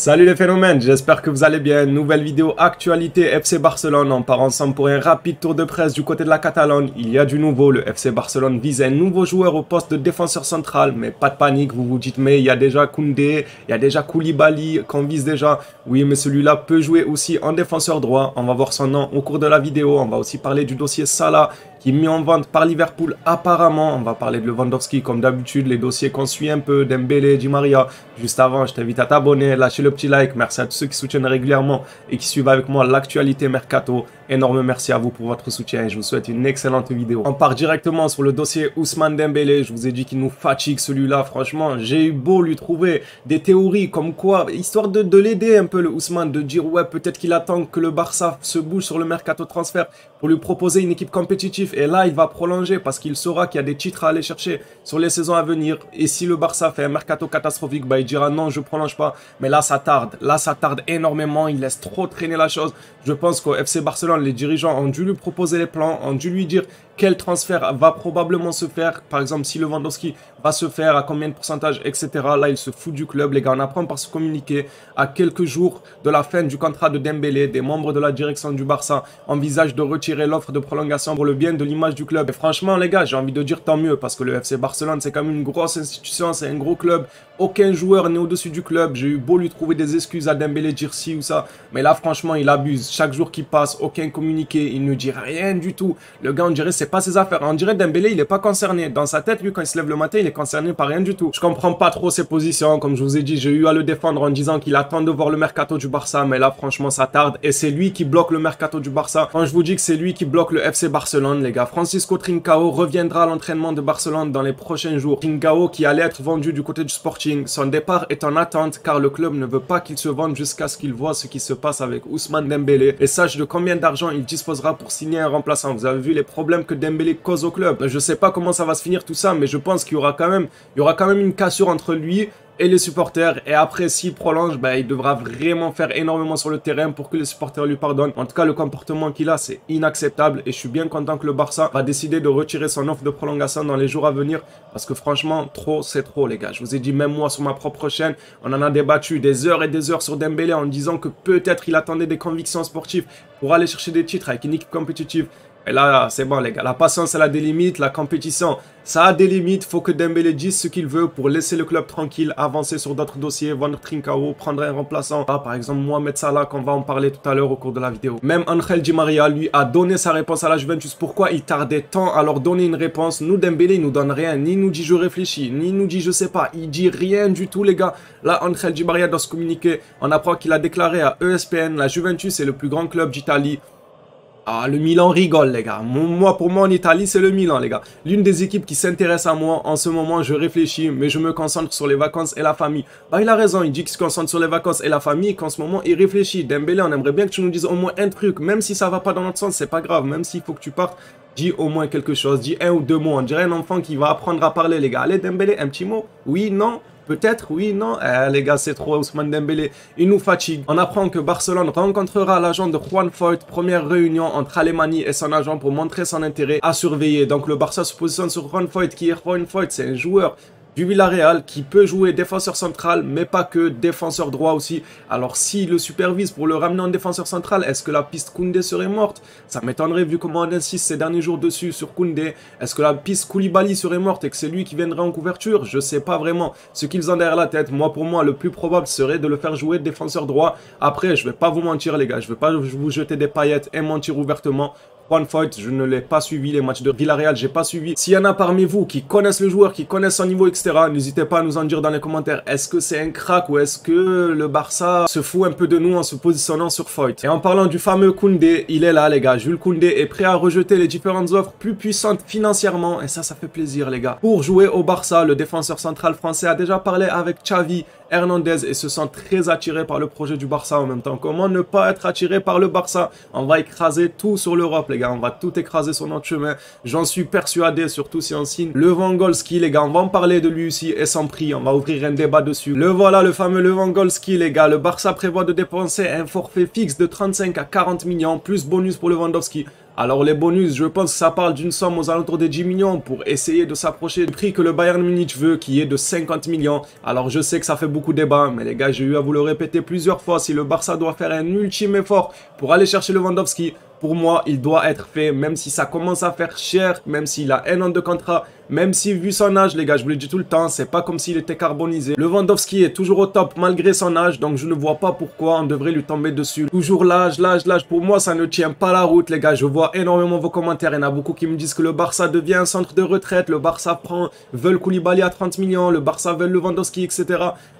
Salut les phénomènes, j'espère que vous allez bien. Nouvelle vidéo actualité FC Barcelone. On part ensemble pour un rapide tour de presse du côté de la Catalogne. Il y a du nouveau, le FC Barcelone vise un nouveau joueur au poste de défenseur central. Mais pas de panique, vous vous dites mais il y a déjà Koundé, il y a déjà Koulibaly qu'on vise déjà. Oui mais celui-là peut jouer aussi en défenseur droit. On va voir son nom au cours de la vidéo. On va aussi parler du dossier Salah qui est mis en vente par Liverpool apparemment. On va parler de Lewandowski comme d'habitude, les dossiers qu'on suit un peu, Dembélé, Di Maria. Juste avant, je t'invite à t'abonner, lâcher le petit like. Merci à tous ceux qui soutiennent régulièrement et qui suivent avec moi l'actualité Mercato. Énorme merci à vous pour votre soutien et je vous souhaite une excellente vidéo. On part directement sur le dossier Ousmane Dembélé. Je vous ai dit qu'il nous fatigue celui-là. Franchement, j'ai eu beau lui trouver des théories comme quoi, histoire de l'aider un peu le Ousmane, de dire ouais peut-être qu'il attend que le Barça se bouge sur le Mercato transfert pour lui proposer une équipe compétitive. Et là, il va prolonger parce qu'il saura qu'il y a des titres à aller chercher sur les saisons à venir. Et si le Barça fait un mercato catastrophique, bah, il dira non, je prolonge pas. Mais là, ça tarde. Là, ça tarde énormément. Il laisse trop traîner la chose. Je pense qu'au FC Barcelone, les dirigeants ont dû lui proposer les plans, ont dû lui dire quel transfert va probablement se faire. Par exemple, si Lewandowski va se faire, à combien de pourcentage, etc. Là, il se fout du club. Les gars, on apprend par ce communiqué. À quelques jours de la fin du contrat de Dembélé, des membres de la direction du Barça envisagent de retirer l'offre de prolongation pour le bien de l'image du club. Et franchement, les gars, j'ai envie de dire tant mieux parce que le FC Barcelone, c'est quand même une grosse institution, c'est un gros club. Aucun joueur n'est au-dessus du club. J'ai eu beau lui trouver des excuses à Dembélé, dire ci ou ça. Mais là, franchement, il abuse. Chaque jour qui passe, aucun communiqué, il ne dit rien du tout. Le gars, on dirait, c'est pas ses affaires. On dirait Dembélé, il est pas concerné. Dans sa tête, lui, quand il se lève le matin, il est concerné par rien du tout. Je comprends pas trop ses positions. Comme je vous ai dit, j'ai eu à le défendre en disant qu'il attend de voir le mercato du Barça. Mais là, franchement, ça tarde. Et c'est lui qui bloque le mercato du Barça. Quand je vous dis que c'est lui qui bloque le FC Barcelone, les gars, Francisco Trincao reviendra à l'entraînement de Barcelone dans les prochains jours. Trincao qui allait être vendu du côté du Sporting. Son départ est en attente car le club ne veut pas qu'il se vende jusqu'à ce qu'il voit ce qui se passe avec Ousmane Dembélé et sache de combien d'argent il disposera pour signer un remplaçant. Vous avez vu les problèmes que Dembélé cause au club. Je sais pas comment ça va se finir tout ça, mais je pense qu'il y aura quand même une cassure entre lui et les supporters. Et après, s'il prolonge, bah, il devra vraiment faire énormément sur le terrain pour que les supporters lui pardonnent. En tout cas, le comportement qu'il a, c'est inacceptable. Et je suis bien content que le Barça va décider de retirer son offre de prolongation dans les jours à venir. Parce que franchement, trop, c'est trop, les gars. Je vous ai dit, même moi, sur ma propre chaîne, on en a débattu des heures et des heures sur Dembélé en disant que peut-être il attendait des convictions sportives pour aller chercher des titres avec une équipe compétitive. Et là, c'est bon les gars, la patience elle a des limites, la compétition ça a des limites, faut que Dembélé dise ce qu'il veut pour laisser le club tranquille, avancer sur d'autres dossiers, vendre Trincao, prendre un remplaçant. Ah, par exemple Mohamed Salah qu'on va en parler tout à l'heure au cours de la vidéo. Même Angel Di Maria lui a donné sa réponse à la Juventus. Pourquoi il tardait tant à leur donner une réponse? Nous Dembélé il nous donne rien, ni nous dit je réfléchis, ni nous dit je sais pas, il dit rien du tout les gars. Là Angel Di Maria dans ce communiqué, on apprend qu'il a déclaré à ESPN, la Juventus est le plus grand club d'Italie. Ah, le Milan rigole, les gars. Pour moi, en Italie, c'est le Milan, les gars. L'une des équipes qui s'intéresse à moi, en ce moment, je réfléchis, mais je me concentre sur les vacances et la famille. Bah, il a raison, il dit qu'il se concentre sur les vacances et la famille, qu'en ce moment, il réfléchit. Dembélé, on aimerait bien que tu nous dises au moins un truc, même si ça va pas dans notre sens, c'est pas grave, même s'il faut que tu partes, dis au moins quelque chose, dis un ou deux mots. On dirait un enfant qui va apprendre à parler, les gars. Allez, Dembélé, un petit mot? Oui, non? Peut-être, oui, non. Les gars, c'est trop Ousmane Dembélé. Il nous fatigue. On apprend que Barcelone rencontrera l'agent de Juan Foyth. Première réunion entre Alemany et son agent pour montrer son intérêt à surveiller. Donc le Barça se positionne sur Juan Foyth. Qui est Juan Foyth? C'est un joueur du Villarreal qui peut jouer défenseur central, mais pas que, défenseur droit aussi. Alors s'il le supervise pour le ramener en défenseur central, est-ce que la piste Koundé serait morte? Ça m'étonnerait vu comment on insiste ces derniers jours dessus sur Koundé. Est-ce que la piste Koulibaly serait morte et que c'est lui qui viendrait en couverture? Je sais pas vraiment ce qu'ils ont derrière la tête. Moi, pour moi, le plus probable serait de le faire jouer défenseur droit. Après, je vais pas vous mentir les gars, je vais pas vous jeter des paillettes et mentir ouvertement. Juan Foyth, je ne l'ai pas suivi, les matchs de Villarreal, j'ai pas suivi. S'il y en a parmi vous qui connaissent le joueur, qui connaissent son niveau, etc., n'hésitez pas à nous en dire dans les commentaires. Est-ce que c'est un crack ou est-ce que le Barça se fout un peu de nous en se positionnant sur Foyth? Et en parlant du fameux Koundé, il est là les gars. Jules Koundé est prêt à rejeter les différentes offres plus puissantes financièrement. Et ça fait plaisir les gars. Pour jouer au Barça, le défenseur central français a déjà parlé avec Xavi Hernandez et se sent très attiré par le projet du Barça en même temps. Comment ne pas être attiré par le Barça? On va écraser tout sur l'Europe les gars. On va tout écraser sur notre chemin. J'en suis persuadé, surtout si on signe Lewandowski, les gars. On va en parler de lui aussi et son prix. On va ouvrir un débat dessus. Le voilà, le fameux Lewandowski, les gars. Le Barça prévoit de dépenser un forfait fixe de 35 à 40 millions, plus bonus pour Lewandowski. Alors les bonus, je pense que ça parle d'une somme aux alentours des 10 millions pour essayer de s'approcher du prix que le Bayern Munich veut, qui est de 50 millions. Alors je sais que ça fait beaucoup débat, mais les gars, j'ai eu à vous le répéter plusieurs fois, si le Barça doit faire un ultime effort pour aller chercher Lewandowski, pour moi, il doit être fait, même si ça commence à faire cher, même s'il a 1 an de contrat, même si vu son âge, les gars, je vous le dis tout le temps, c'est pas comme s'il était carbonisé. Lewandowski est toujours au top malgré son âge, donc je ne vois pas pourquoi on devrait lui tomber dessus. Toujours l'âge. Pour moi, ça ne tient pas la route, les gars. Je vois énormément vos commentaires. Il y en a beaucoup qui me disent que le Barça devient un centre de retraite, le Barça veut Koulibaly à 30 millions, le Barça veut Lewandowski, etc.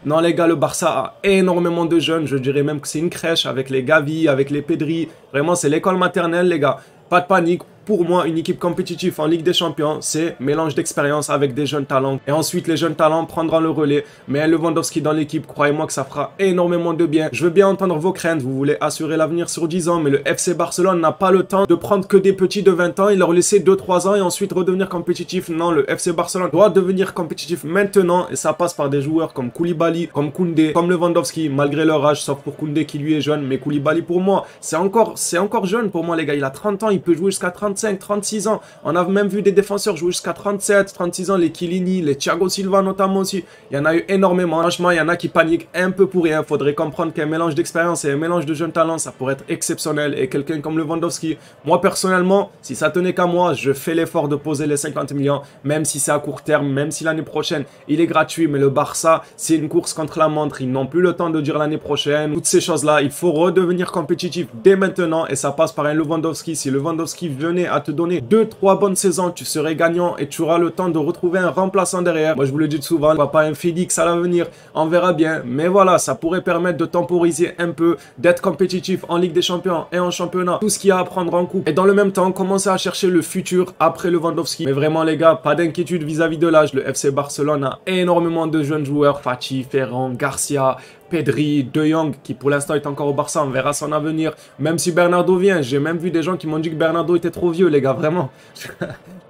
Non, les gars, le Barça a énormément de jeunes. Je dirais même que c'est une crèche avec les Gavi, avec les Pedri. Vraiment, c'est l'école maternelle, les gars. Pas de panique. Pour moi, une équipe compétitive en Ligue des Champions, c'est mélange d'expérience avec des jeunes talents. Et ensuite, les jeunes talents prendront le relais. Mais Lewandowski dans l'équipe, croyez-moi que ça fera énormément de bien. Je veux bien entendre vos craintes. Vous voulez assurer l'avenir sur 10 ans. Mais le FC Barcelone n'a pas le temps de prendre que des petits de 20 ans et leur laisser 2-3 ans et ensuite redevenir compétitif. Non, le FC Barcelone doit devenir compétitif maintenant. Et ça passe par des joueurs comme Koulibaly, comme Koundé, comme Lewandowski, malgré leur âge, sauf pour Koundé qui lui est jeune. Mais Koulibaly, pour moi, c'est encore jeune pour moi, les gars. Il a 30 ans, il peut jouer jusqu'à 35, 36 ans. On a même vu des défenseurs jouer jusqu'à 37, 36 ans, les Chiellini, les Thiago Silva notamment aussi. Il y en a eu énormément. Franchement, il y en a qui paniquent un peu pour rien. Faudrait comprendre qu'un mélange d'expérience et un mélange de jeunes talents, ça pourrait être exceptionnel. Et quelqu'un comme Lewandowski, moi personnellement, si ça tenait qu'à moi, je fais l'effort de poser les 50 millions, même si c'est à court terme, même si l'année prochaine, il est gratuit. Mais le Barça, c'est une course contre la montre. Ils n'ont plus le temps de dire l'année prochaine. Toutes ces choses-là, il faut redevenir compétitif dès maintenant. Et ça passe par un Lewandowski. Si Lewandowski venait à te donner 2-3 bonnes saisons, tu serais gagnant et tu auras le temps de retrouver un remplaçant derrière. Moi, je vous le dis souvent, pas un Félix à l'avenir, on verra bien. Mais voilà, ça pourrait permettre de temporiser un peu, d'être compétitif en Ligue des Champions et en championnat. Tout ce qu'il y a à prendre en coupe. Et dans le même temps, commencer à chercher le futur après Lewandowski. Mais vraiment, les gars, pas d'inquiétude vis-à-vis de l'âge. Le FC Barcelone a énormément de jeunes joueurs. Fati, Ferran, Garcia, Pedri, De Jong, qui pour l'instant est encore au Barça, on verra son avenir. Même si Bernardo vient, j'ai même vu des gens qui m'ont dit que Bernardo était trop vieux, les gars, vraiment.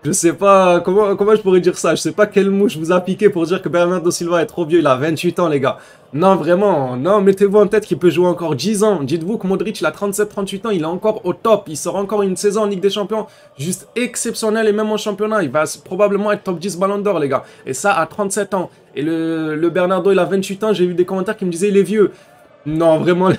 Je sais pas, comment je pourrais dire ça? Je sais pas quelle mouche vous a piqué pour dire que Bernardo Silva est trop vieux, il a 28 ans, les gars. Non, vraiment, non, mettez-vous en tête qu'il peut jouer encore 10 ans. Dites-vous que Modric, il a 37-38 ans, il est encore au top. Il sort encore une saison en Ligue des Champions juste exceptionnelle et même en championnat. Il va probablement être top 10 Ballon d'Or, les gars. Et ça à 37 ans. Et le Bernardo, il a 28 ans, j'ai vu des commentaires qui me disaient il est vieux. Non, vraiment,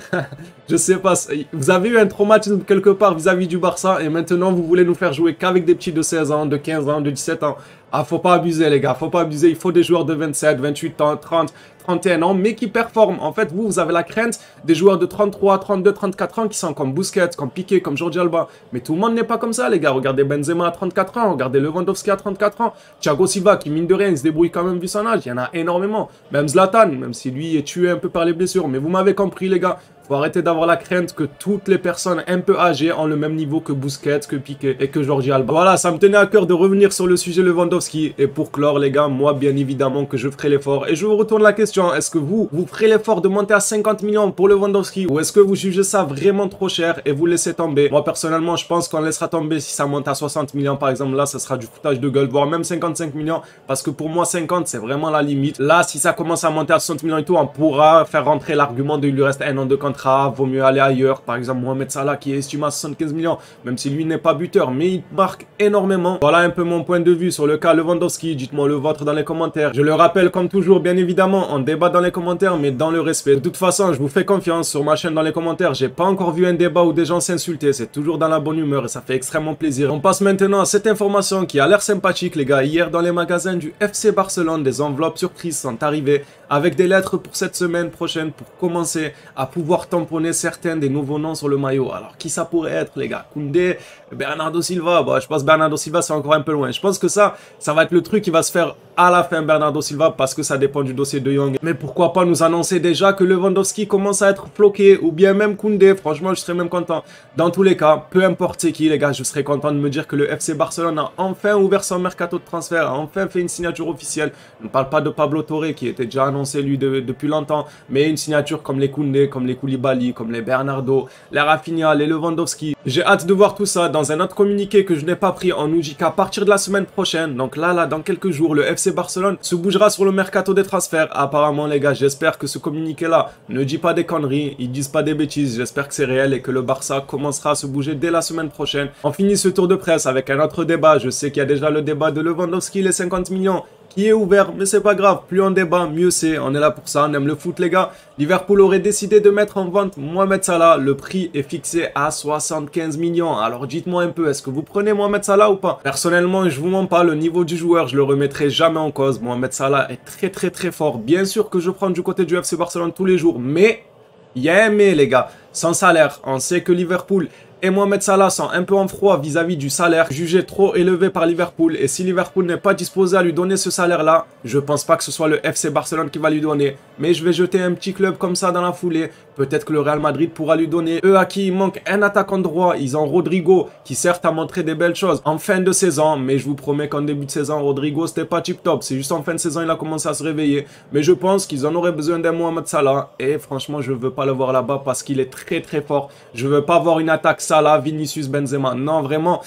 je sais pas. Vous avez eu un traumatisme quelque part vis-à-vis du Barça et maintenant vous voulez nous faire jouer qu'avec des petits de 16 ans, de 15 ans, de 17 ans. Ah, faut pas abuser, les gars, faut pas abuser. Il faut des joueurs de 27, 28 ans, 30, 31 ans, mais qui performent. En fait, vous avez la crainte des joueurs de 33, 32, 34 ans qui sont comme Busquets, comme Piqué, comme Jordi Alba. Mais tout le monde n'est pas comme ça, les gars. Regardez Benzema à 34 ans, regardez Lewandowski à 34 ans, Thiago Silva qui, mine de rien, il se débrouille quand même vu son âge. Il y en a énormément. Même Zlatan, même si lui est tué un peu par les blessures. Mais vous m'avez compris, les gars. Faut arrêter d'avoir la crainte que toutes les personnes un peu âgées ont le même niveau que Busquets, que Piqué et que Jordi Alba. Voilà, ça me tenait à cœur de revenir sur le sujet Lewandowski. Et pour clore, les gars, moi, bien évidemment que je ferai l'effort. Et je vous retourne la question. Est-ce que vous ferez l'effort de monter à 50 millions pour Lewandowski? Ou est-ce que vous jugez ça vraiment trop cher et vous laissez tomber? Moi, personnellement, je pense qu'on laissera tomber si ça monte à 60 millions, par exemple. Là, ça sera du foutage de gueule, voire même 55 millions. Parce que pour moi, 50, c'est vraiment la limite. Là, si ça commence à monter à 60 millions et tout, on pourra faire rentrer l'argument de il lui reste 1 an de contrat. Vaut mieux aller ailleurs. Par exemple, Mohamed Salah qui est estimé à 75 millions, même si lui n'est pas buteur, mais il marque énormément. Voilà un peu mon point de vue sur le cas Lewandowski. Dites-moi le vôtre dans les commentaires. Je le rappelle, comme toujours, bien évidemment, on débat dans les commentaires, mais dans le respect. De toute façon, je vous fais confiance sur ma chaîne dans les commentaires. J'ai pas encore vu un débat où des gens s'insultaient. C'est toujours dans la bonne humeur et ça fait extrêmement plaisir. On passe maintenant à cette information qui a l'air sympathique, les gars. Hier, dans les magasins du FC Barcelone, des enveloppes surprises sont arrivées avec des lettres pour cette semaine prochaine pour commencer à pouvoir tamponner certains des nouveaux noms sur le maillot. Alors, qui ça pourrait être, les gars? Koundé, Bernardo Silva. Bon, je pense que Bernardo Silva, c'est encore un peu loin. Je pense que ça va être le truc qui va se faire à la fin, Bernardo Silva, parce que ça dépend du dossier de Jong. Mais pourquoi pas nous annoncer déjà que Lewandowski commence à être floqué, ou bien même Koundé. Franchement, je serais même content. Dans tous les cas, peu importe c'est qui, les gars, je serais content de me dire que le FC Barcelone a enfin ouvert son mercato de transfert, a enfin fait une signature officielle. On ne parle pas de Pablo Torre, qui était déjà annoncé, lui, depuis longtemps, mais une signature comme les Koundé, comme les Koulibaly, Koulibaly, comme les Bernardo, les Rafinha, les Lewandowski. J'ai hâte de voir tout ça dans un autre communiqué que je n'ai pas pris en nous dit qu'à partir de la semaine prochaine, donc là, dans quelques jours, le FC Barcelone se bougera sur le mercato des transferts. Apparemment, les gars, j'espère que ce communiqué-là ne dit pas des conneries, ils disent pas des bêtises. J'espère que c'est réel et que le Barça commencera à se bouger dès la semaine prochaine. On finit ce tour de presse avec un autre débat. Je sais qu'il y a déjà le débat de Lewandowski, les 50 millions. Qui est ouvert, mais c'est pas grave, plus on débat, mieux c'est, on est là pour ça, on aime le foot les gars. Liverpool aurait décidé de mettre en vente Mohamed Salah, le prix est fixé à 75 millions, alors dites-moi un peu, est-ce que vous prenez Mohamed Salah ou pas? Personnellement, je vous mens pas, le niveau du joueur, je le remettrai jamais en cause, Mohamed Salah est très fort, bien sûr que je prends du côté du FC Barcelone tous les jours, mais, il y a un mais les gars, sans salaire, on sait que Liverpool et Mohamed Salah sont un peu en froid vis-à-vis du salaire jugé trop élevé par Liverpool. Et si Liverpool n'est pas disposé à lui donner ce salaire-là, je pense pas que ce soit le FC Barcelone qui va lui donner. Mais je vais jeter un petit club comme ça dans la foulée. Peut-être que le Real Madrid pourra lui donner. Eux à qui il manque un attaquant droit, ils ont Rodrigo qui certes a montré des belles choses en fin de saison. Mais je vous promets qu'en début de saison, Rodrigo c'était pas tip top. C'est juste en fin de saison il a commencé à se réveiller. Mais je pense qu'ils en auraient besoin d'un Mohamed Salah. Et franchement je veux pas le voir là-bas parce qu'il est très fort. Je veux pas voir une attaque Salah, Vinicius, Benzema. Non vraiment...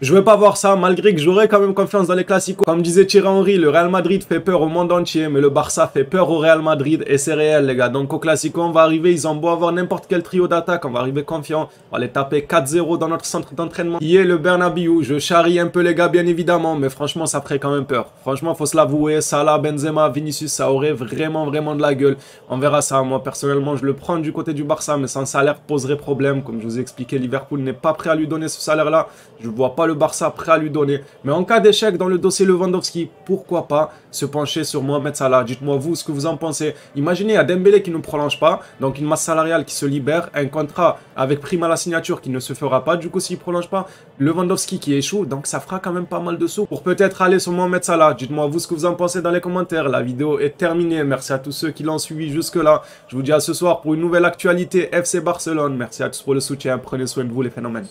Je veux pas voir ça, malgré que j'aurais quand même confiance dans les classicos. Comme disait Thierry Henry, le Real Madrid fait peur au monde entier, mais le Barça fait peur au Real Madrid, et c'est réel les gars. Donc au classico, on va arriver, ils ont beau avoir n'importe quel trio d'attaque, on va arriver confiant. On va les taper 4-0 dans notre centre d'entraînement. Qui est le Bernabéu. Je charrie un peu les gars, bien évidemment, mais franchement, ça ferait quand même peur. Franchement, faut se l'avouer, Salah, Benzema, Vinicius, ça aurait vraiment de la gueule. On verra ça. Moi, personnellement, je le prends du côté du Barça, mais son salaire poserait problème. Comme je vous ai expliqué, Liverpool n'est pas prêt à lui donner ce salaire-là. Je vois pas le Barça prêt à lui donner. Mais en cas d'échec dans le dossier Lewandowski, pourquoi pas se pencher sur Mohamed Salah? Dites-moi vous ce que vous en pensez. Imaginez, il y a Dembélé qui ne prolonge pas, donc une masse salariale qui se libère, un contrat avec prime à la signature qui ne se fera pas, du coup s'il ne prolonge pas, Lewandowski qui échoue, donc ça fera quand même pas mal de sous pour peut-être aller sur Mohamed Salah. Dites-moi vous ce que vous en pensez dans les commentaires. La vidéo est terminée. Merci à tous ceux qui l'ont suivi jusque-là. Je vous dis à ce soir pour une nouvelle actualité FC Barcelone. Merci à tous pour le soutien. Prenez soin de vous les phénomènes.